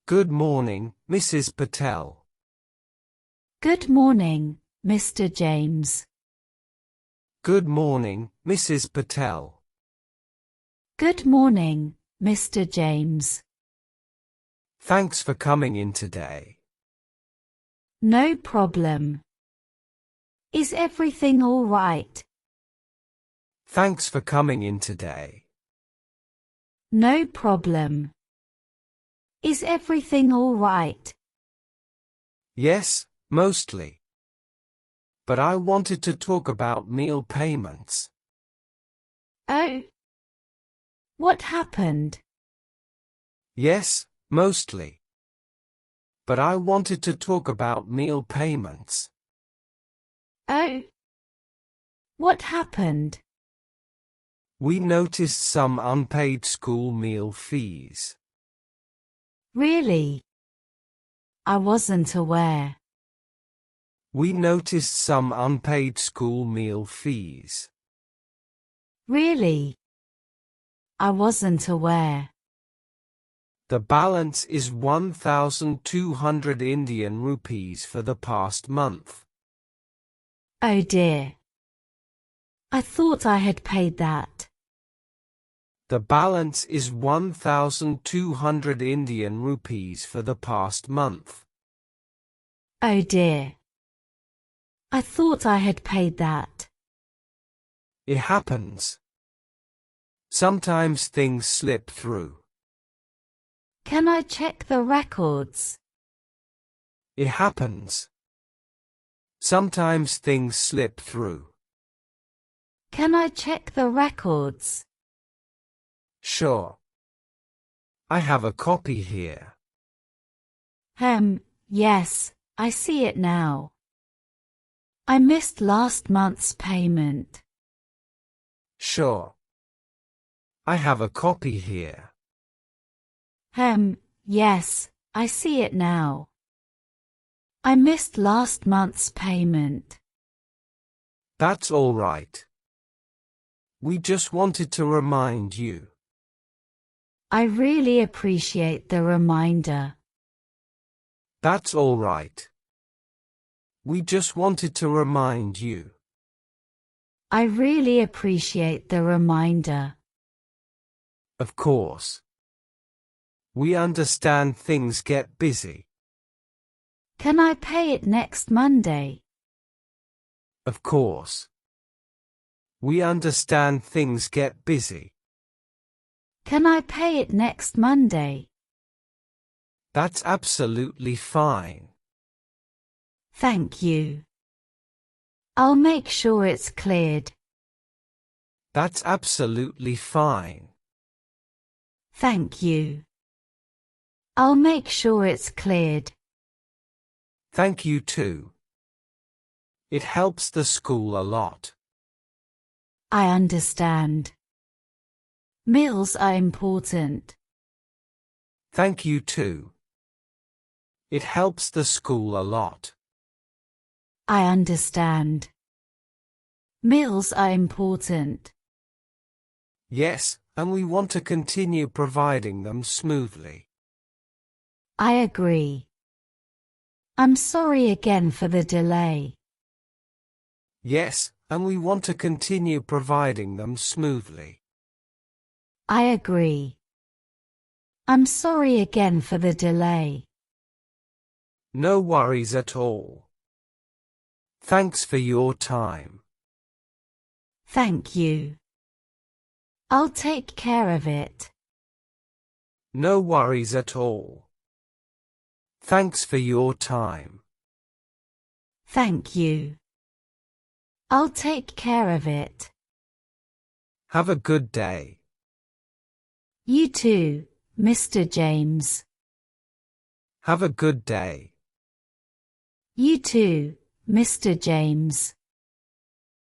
Good morning, Mrs. Patel. Good morning, Mr. James. Good morning, Mrs. Patel. Good morning, Mr. James. Thanks for coming in today. No problem. Is everything all right? Thanks for coming in today. No problem. Is everything all right? Yes, mostly. But I wanted to talk about meal payments. Oh. What happened? Yes, mostly. But I wanted to talk about meal payments. Oh. What happened? We noticed some unpaid school meal fees. Really? I wasn't aware. We noticed some unpaid school meal fees. Really? I wasn't aware. The balance is 1,200 Indian rupees for the past month. Oh dear. I thought I had paid that. The balance is 1,200 Indian rupees for the past month. Oh dear. I thought I had paid that. It happens. Sometimes things slip through. Can I check the records? It happens. Sometimes things slip through. Can I check the records? Sure. I have a copy here. Yes, I see it now. I missed last month's payment. Sure. I have a copy here. Yes, I see it now. I missed last month's payment. That's all right. We just wanted to remind you. I really appreciate the reminder. That's all right. We just wanted to remind you. I really appreciate the reminder. Of course. We understand things get busy. Can I pay it next Monday? Of course. We understand things get busy. Can I pay it next Monday? That's absolutely fine. Thank you. I'll make sure it's cleared. That's absolutely fine. Thank you. I'll make sure it's cleared. Thank you too. It helps the school a lot. I understand. Meals are important. Thank you too. It helps the school a lot. I understand. Meals are important. Yes, and we want to continue providing them smoothly. I agree. I'm sorry again for the delay. Yes, and we want to continue providing them smoothly. I agree. I'm sorry again for the delay. No worries at all. Thanks for your time. Thank you. I'll take care of it. No worries at all. Thanks for your time. Thank you. I'll take care of it. Have a good day. You too, Mr. James. Have a good day. You too, Mr. James.